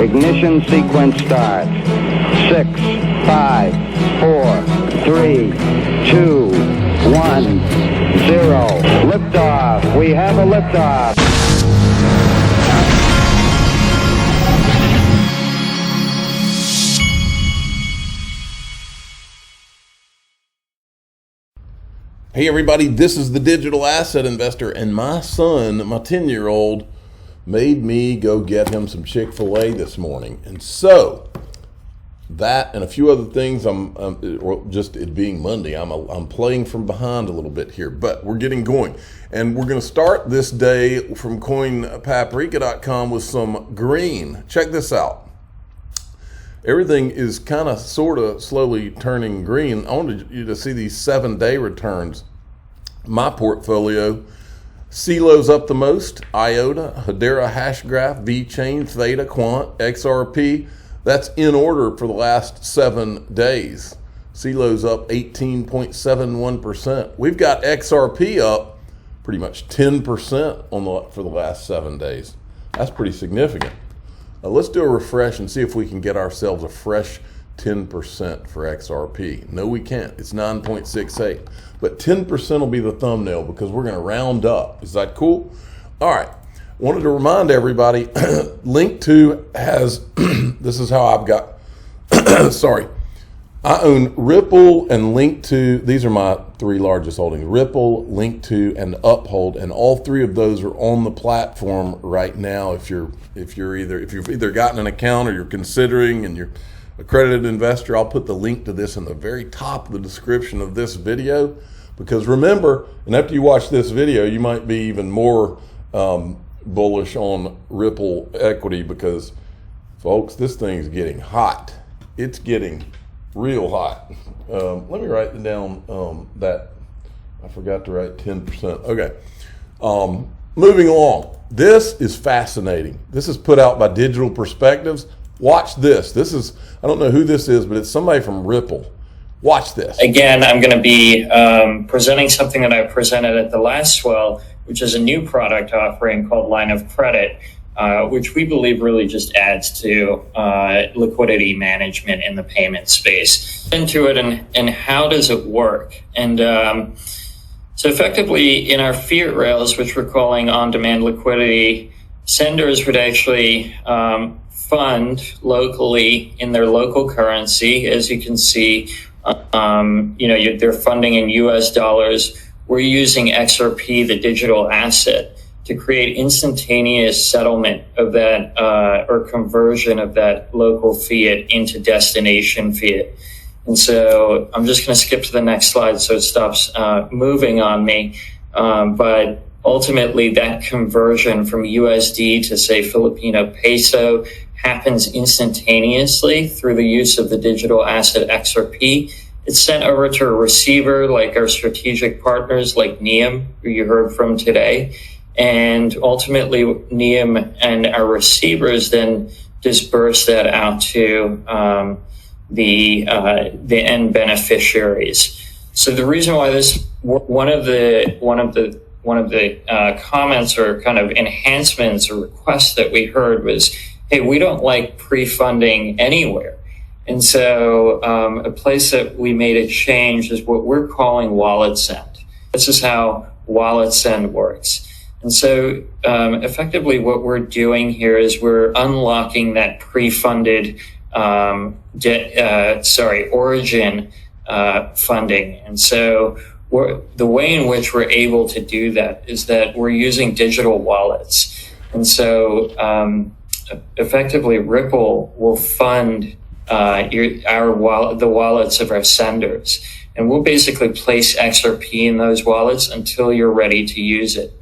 Ignition sequence starts. 6, 5, 4, 3, 2, 1, 0. Liftoff. We have a liftoff. Hey everybody, this is the Digital Asset Investor, and my son, my 10-year-old, made me go get him some Chick-fil-A this morning. And so, that and a few other things, or just it being Monday, I'm playing from behind a little bit here, but we're getting going. And we're going to start this day from coinpaprika.com with some green. Check this out. Everything is kind of sort of slowly turning green. I wanted you to see these 7-day returns. My portfolio, CELO's up the most, IOTA, Hedera, Hashgraph, VeChain, Theta, Quant, XRP. That's in order for the last 7 days. CELO's up 18.71%. We've got XRP up pretty much 10% for the last 7 days. That's pretty significant. Let's do a refresh and see if we can get ourselves a fresh 10% for XRP. No, we can't. It's 9.68. But 10% will be the thumbnail because we're going to round up. Is that cool? All right. Wanted to remind everybody, Link2 has, this is how I've got, sorry. I own Ripple and Link2. These are my 3 largest holdings: Ripple, Link2, and Uphold, and all 3 of those are on the platform right now. If you've either gotten an account or you're considering and you're an accredited investor, I'll put the link to this in the very top of the description of this video. Because remember, and after you watch this video, you might be even more bullish on Ripple equity because, folks, this thing's getting hot. It's getting real hot. Let me write down that. I forgot to write 10%. Okay. Moving along. This is fascinating. This is put out by Digital Perspectives. Watch this. This is, I don't know who this is, but it's somebody from Ripple. Watch this. Again, I'm going to be presenting something that I presented at the last swell, which is a new product offering called Line of Credit, which we believe really just adds to liquidity management in the payment space. Into it and how does it work? And so effectively in our fiat rails, which we're calling on-demand liquidity, senders would actually fund locally in their local currency. As you can see, they're funding in US dollars. We're using XRP, the digital asset, to create instantaneous settlement of that or conversion of that local fiat into destination fiat. And so I'm just going to skip to the next slide so it stops moving on me. But ultimately, that conversion from USD to, say, Filipino peso happens instantaneously through the use of the digital asset XRP. It's sent over to a receiver like our strategic partners like Neum, who you heard from today. And ultimately, Neum and our receivers then disperse that out to the end beneficiaries. So the reason why this one of the comments or kind of enhancements or requests that we heard was, hey, we don't like pre-funding anywhere. And so a place that we made a change is what we're calling wallet send. This is how wallet send works. And so effectively what we're doing here is we're unlocking that pre-funded origin funding. And so the way in which we're able to do that is that we're using digital wallets. And so effectively Ripple will fund the wallets of our senders. And we'll basically place XRP in those wallets until you're ready to use it.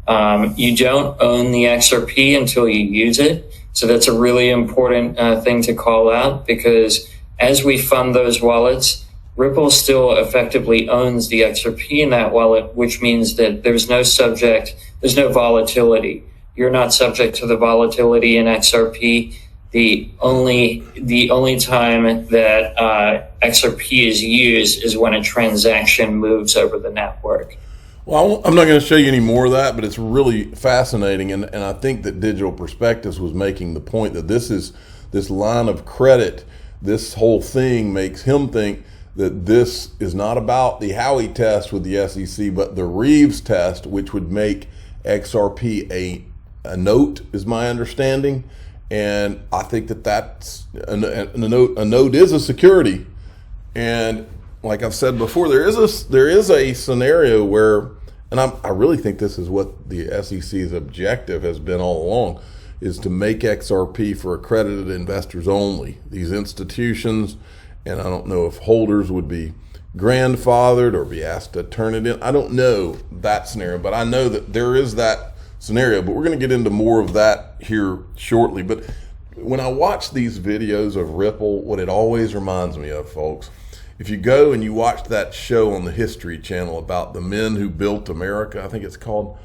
You don't own the XRP until you use it. So that's a really important thing to call out, because as we fund those wallets, Ripple still effectively owns the XRP in that wallet, which means that there's no volatility. You're not subject to the volatility in XRP. The only time that XRP is used is when a transaction moves over the network. Well, I'm not going to show you any more of that, but it's really fascinating. And I think that Digital Perspectives was making the point that this line of credit, this whole thing makes him think that this is not about the Howey test with the SEC, but the Reeves test, which would make XRP a note, is my understanding. And I think that that's a note is a security. And like I've said before, there is a scenario where, and I really think this is what the SEC's objective has been all along, is to make XRP for accredited investors only. These institutions, and I don't know if holders would be grandfathered or be asked to turn it in. I don't know that scenario, but I know that there is that scenario. But we're going to get into more of that here shortly. But when I watch these videos of Ripple, what it always reminds me of, folks, if you go and you watch that show on the History Channel about the men who built America, I think it's called,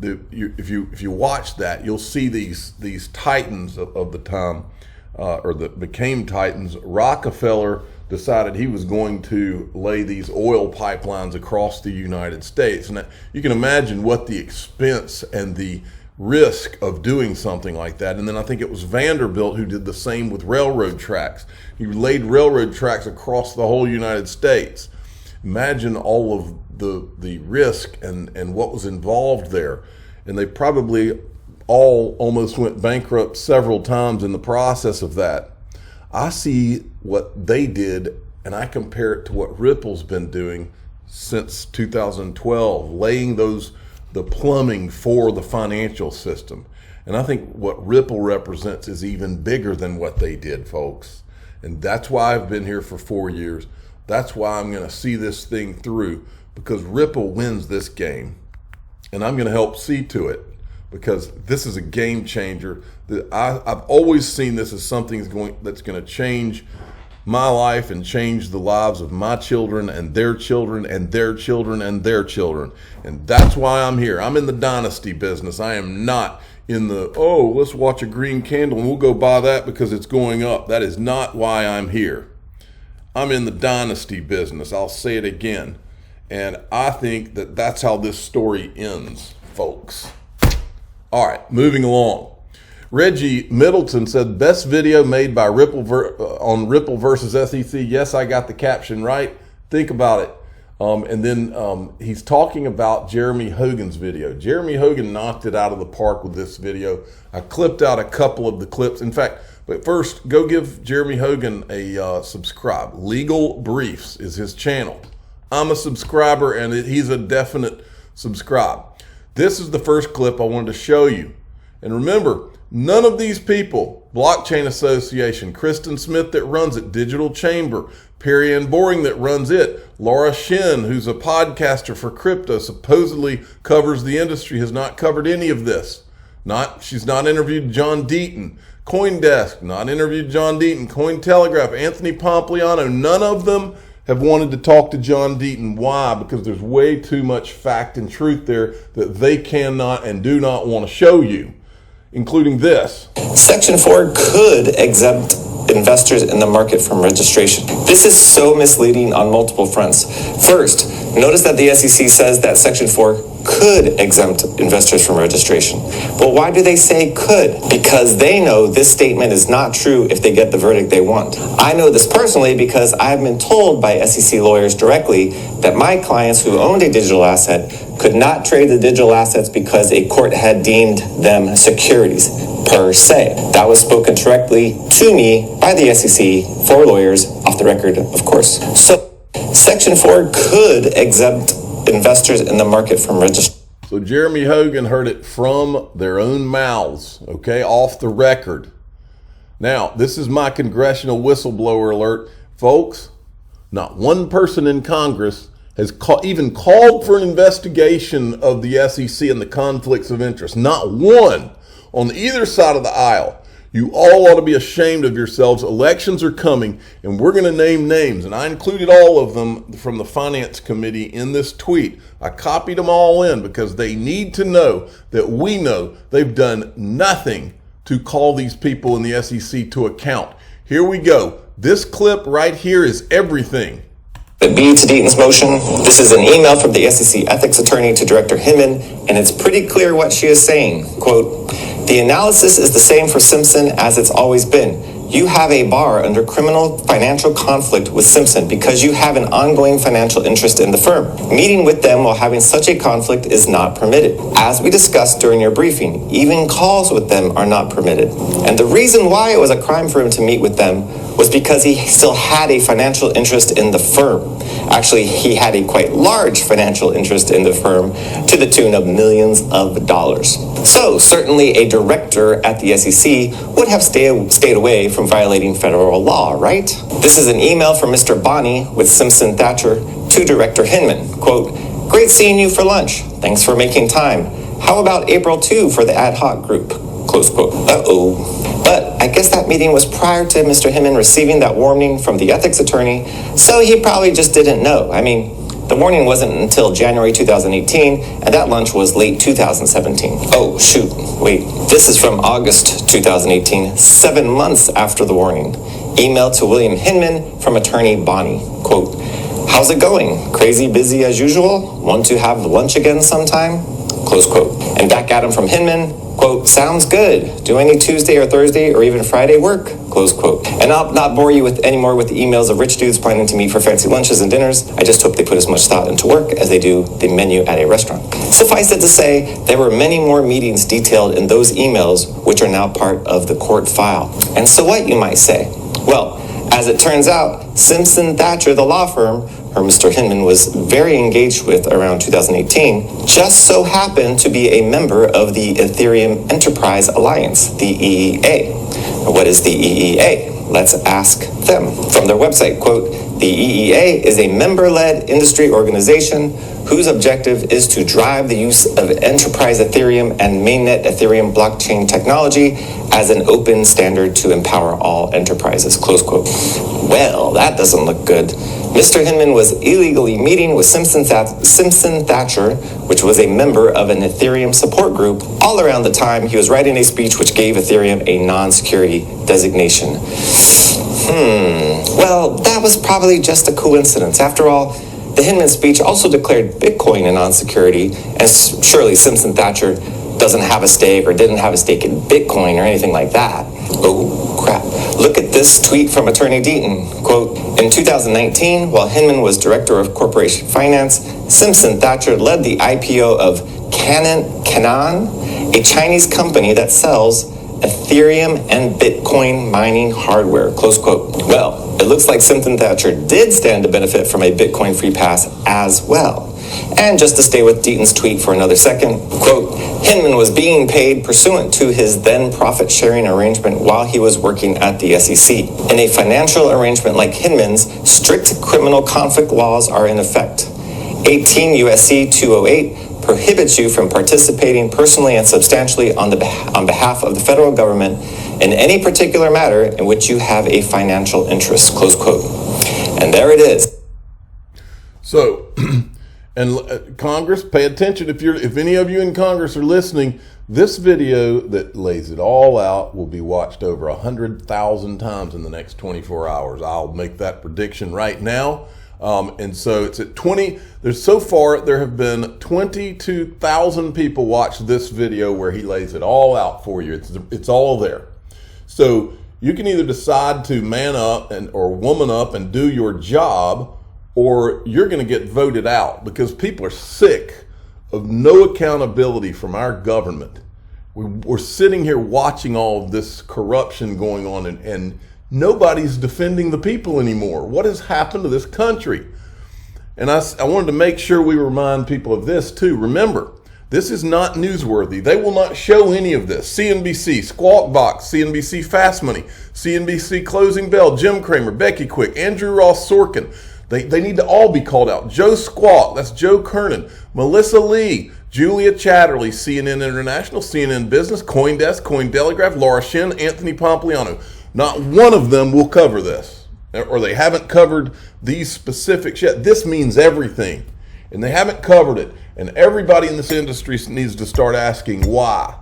if you watch that, you'll see these titans of the time, or that became titans. Rockefeller decided he was going to lay these oil pipelines across the United States. And you can imagine what the expense and the risk of doing something like that. And then I think it was Vanderbilt who did the same with railroad tracks. He laid railroad tracks across the whole United States. Imagine all of the risk and what was involved there. And they probably all almost went bankrupt several times in the process of that. I see what they did and I compare it to what Ripple's been doing since 2012, laying the plumbing for the financial system. And I think what Ripple represents is even bigger than what they did, folks. And that's why I've been here for 4 years. That's why I'm going to see this thing through, because Ripple wins this game. And I'm going to help see to it, because this is a game changer. I've always seen this as something that's going to change my life and change the lives of my children and their children and their children and their children. And that's why I'm here. I'm in the dynasty business. I am not in the, let's watch a green candle and we'll go buy that because it's going up. That is not why I'm here. I'm in the dynasty business. I'll say it again. And I think that that's how this story ends, folks. All right, moving along. Reggie Middleton said, best video made by Ripple on Ripple versus SEC. Yes, I got the caption right. Think about it. And then he's talking about Jeremy Hogan's video. Jeremy Hogan knocked it out of the park with this video. I clipped out a couple of the clips. In fact, but first, go give Jeremy Hogan a subscribe. Legal Briefs is his channel. I'm a subscriber, and he's a definite subscribe. This is the first clip I wanted to show you. And remember, none of these people, Blockchain Association, Kristen Smith that runs it, Digital Chamber, Perry Ann Boring that runs it, Laura Shin, who's a podcaster for crypto, supposedly covers the industry, has not covered any of this. She's not interviewed John Deaton. CoinDesk, not interviewed John Deaton. Cointelegraph, Anthony Pompliano, none of them have wanted to talk to John Deaton. Why? Because there's way too much fact and truth there that they cannot and do not want to show you, including this. Section 4 could exempt investors in the market from registration. This is so misleading on multiple fronts. First, notice that the SEC says that Section 4 could exempt investors from registration. Well, why do they say could? Because they know this statement is not true if they get the verdict they want. I know this personally because I've been told by SEC lawyers directly that my clients who owned a digital asset could not trade the digital assets because a court had deemed them securities per se. That was spoken directly to me by the SEC for lawyers, off the record, of course. So Section 4 could exempt investors in the market from registration. So Jeremy Hogan heard it from their own mouths, okay, off the record. Now, this is my congressional whistleblower alert. Folks, not one person in Congress has even called for an investigation of the SEC and the conflicts of interest. Not one on either side of the aisle. You all ought to be ashamed of yourselves. Elections are coming, and we're going to name names. And I included all of them from the Finance Committee in this tweet. I copied them all in because they need to know that we know they've done nothing to call these people in the SEC to account. Here we go. This clip right here is everything. But B to Deaton's motion, this is an email from the SEC ethics attorney to Director Hinman, and it's pretty clear what she is saying. Quote, "The analysis is the same for Simpson as it's always been. You have a bar under criminal financial conflict with Simpson because you have an ongoing financial interest in the firm. Meeting with them while having such a conflict is not permitted. As we discussed during your briefing, even calls with them are not permitted. And the reason why it was a crime for him to meet with them was because he still had a financial interest in the firm. Actually, he had a quite large financial interest in the firm to the tune of millions of dollars. So certainly a director at the SEC would have stayed away from violating federal law, right?" This is an email from Mr. Bonney with Simpson Thatcher to Director Hinman. Quote, "Great seeing you for lunch. Thanks for making time. How about April 2 for the ad hoc group?" Close quote. Uh-oh. But I guess that meeting was prior to Mr. Hinman receiving that warning from the ethics attorney, so he probably just didn't know. I mean, the warning wasn't until January 2018, and that lunch was late 2017. Oh, shoot. Wait. This is from August 2018, 7 months after the warning. Email to William Hinman from attorney Bonney. Quote, "How's it going? Crazy busy as usual? Want to have lunch again sometime?" Close quote. And back at him from Hinman. Quote, "Sounds good. Do any Tuesday or Thursday or even Friday work?" Close quote. And I'll not bore you with anymore with the emails of rich dudes planning to meet for fancy lunches and dinners. I just hope they put as much thought into work as they do the menu at a restaurant. Suffice it to say, there were many more meetings detailed in those emails, which are now part of the court file. And so what, you might say? Well, as it turns out, Simpson Thatcher, the law firm, or Mr. Hinman was very engaged with around 2018, just so happened to be a member of the Ethereum Enterprise Alliance, the EEA. What is the EEA? Let's ask them. From their website, quote, "The EEA is a member-led industry organization whose objective is to drive the use of enterprise Ethereum and mainnet Ethereum blockchain technology as an open standard to empower all enterprises," close quote. Well, that doesn't look good. Mr. Hinman was illegally meeting with Simpson Thatcher, which was a member of an Ethereum support group, all around the time he was writing a speech which gave Ethereum a non-security designation. Well, that was probably just a coincidence. After all, the Hinman speech also declared Bitcoin a non-security, and surely Simpson Thatcher doesn't have a stake or didn't have a stake in Bitcoin or anything like that. Oh, crap. Look at this tweet from Attorney Deaton. Quote, "In 2019, while Hinman was Director of Corporation Finance, Simpson Thatcher led the IPO of Canaan, a Chinese company that sells Ethereum and Bitcoin mining hardware," close quote. Well, it looks like Simpson Thatcher did stand to benefit from a Bitcoin free pass as well. And just to stay with Deaton's tweet for another second, quote, "Hinman was being paid pursuant to his then profit-sharing arrangement while he was working at the SEC. In a financial arrangement like Hinman's, strict criminal conflict laws are in effect. 18 U.S.C. 208 prohibits you from participating personally and substantially on behalf of the federal government in any particular matter in which you have a financial interest," close quote. And there it is. So, and Congress, pay attention. If any of you in Congress are listening, this video that lays it all out will be watched over 100,000 times in the next 24 hours. I'll make that prediction right now. And so it's at 20. So far there have been 22,000 people watch this video where he lays it all out for you. It's all there. So you can either decide to man up or woman up and do your job, or you're going to get voted out, because people are sick of no accountability from our government. We're sitting here watching all of this corruption going on, and nobody's defending the people anymore. What has happened to this country? And I wanted to make sure we remind people of this too. Remember, this is not newsworthy. They will not show any of this. CNBC, Squawk Box, CNBC Fast Money, CNBC Closing Bell, Jim Cramer, Becky Quick, Andrew Ross Sorkin. They need to all be called out. Joe Squawk, that's Joe Kernan, Melissa Lee, Julia Chatterley, CNN International, CNN Business, CoinDesk, Cointelegraph, Laura Shin, Anthony Pompliano. Not one of them will cover this, or they haven't covered these specifics yet. This means everything, and they haven't covered it. And everybody in this industry needs to start asking why.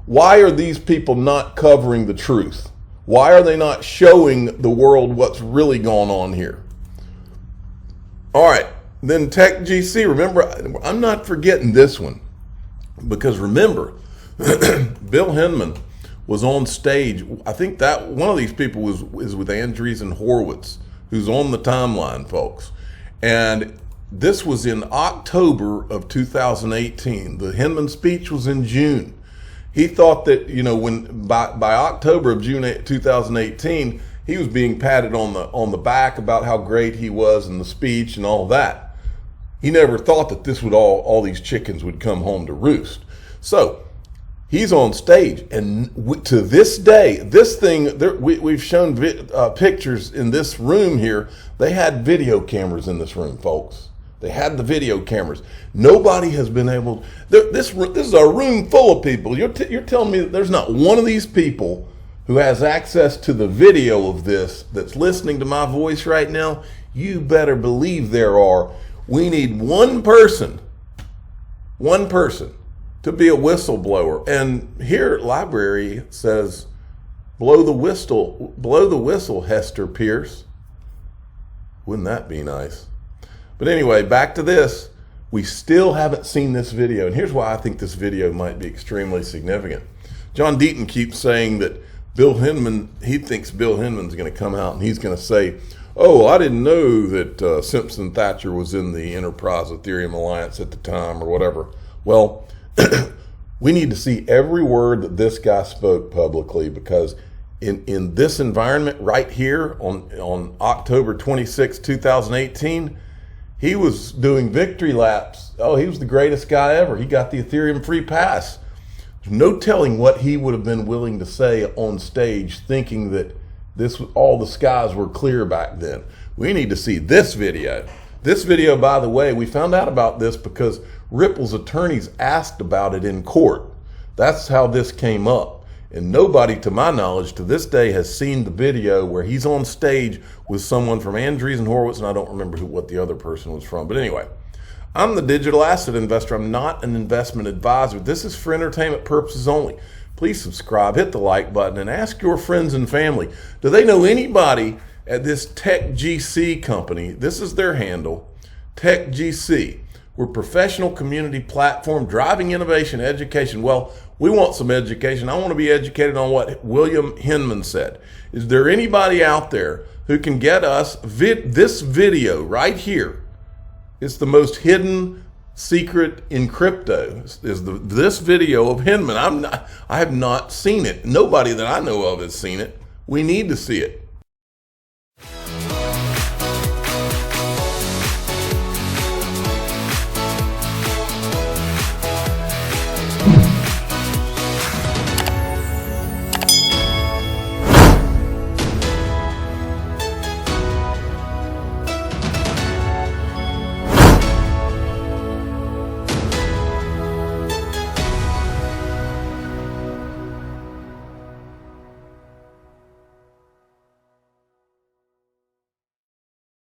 Why are these people not covering the truth? Why are they not showing the world what's really going on here? All right, then Tech GC. Remember, I'm not forgetting this one, because remember, Bill Hinman was on stage. I think that one of these people is with Andreessen Horowitz, who's on the timeline, folks. And this was in October of 2018. The Hinman speech was in June. He thought that, you know, when by October of June 2018, he was being patted on the back about how great he was in the speech and all that. He never thought that this would all these chickens would come home to roost. So he's on stage, and to this day, this thing, we've shown pictures in this room here. They had video cameras in this room, folks. They had the video cameras. Nobody has been able. This is a room full of people. You're telling me that there's not one of these people who has access to the video of this that's listening to my voice right now? You better believe there are. We need one person to be a whistleblower. And here Library says, blow the whistle, Hester Pierce. Wouldn't that be nice? But anyway, back to this. We still haven't seen this video, and here's why I think this video might be extremely significant. John Deaton keeps saying that Bill Hinman, he thinks Bill Hinman's going to come out and he's going to say, oh, I didn't know that Simpson Thatcher was in the Enterprise Ethereum Alliance at the time, or whatever. Well, we need to see every word that this guy spoke publicly, because in this environment right here on October 26, 2018, he was doing victory laps. Oh, he was the greatest guy ever. He got the Ethereum free pass. There's no telling what he would have been willing to say on stage, thinking that all the skies were clear back then. We need to see this video. This video, by the way, we found out about this because Ripple's attorneys asked about it in court. That's how this came up. And nobody, to my knowledge, to this day has seen the video where he's on stage with someone from Andreessen Horowitz, and I don't remember what the other person was from. But anyway, I'm the digital asset investor. I'm not an investment advisor. This is for entertainment purposes only. Please subscribe, hit the like button, and ask your friends and family. Do they know anybody at this Tech GC company? This is their handle, Tech GC. We're a professional community platform driving innovation, education. Well, we want some education. I want to be educated on what William Hinman said. Is there anybody out there who can get us this video right here? It's the most hidden secret in crypto. Is this video of Hinman? I have not seen it. Nobody that I know of has seen it. We need to see it.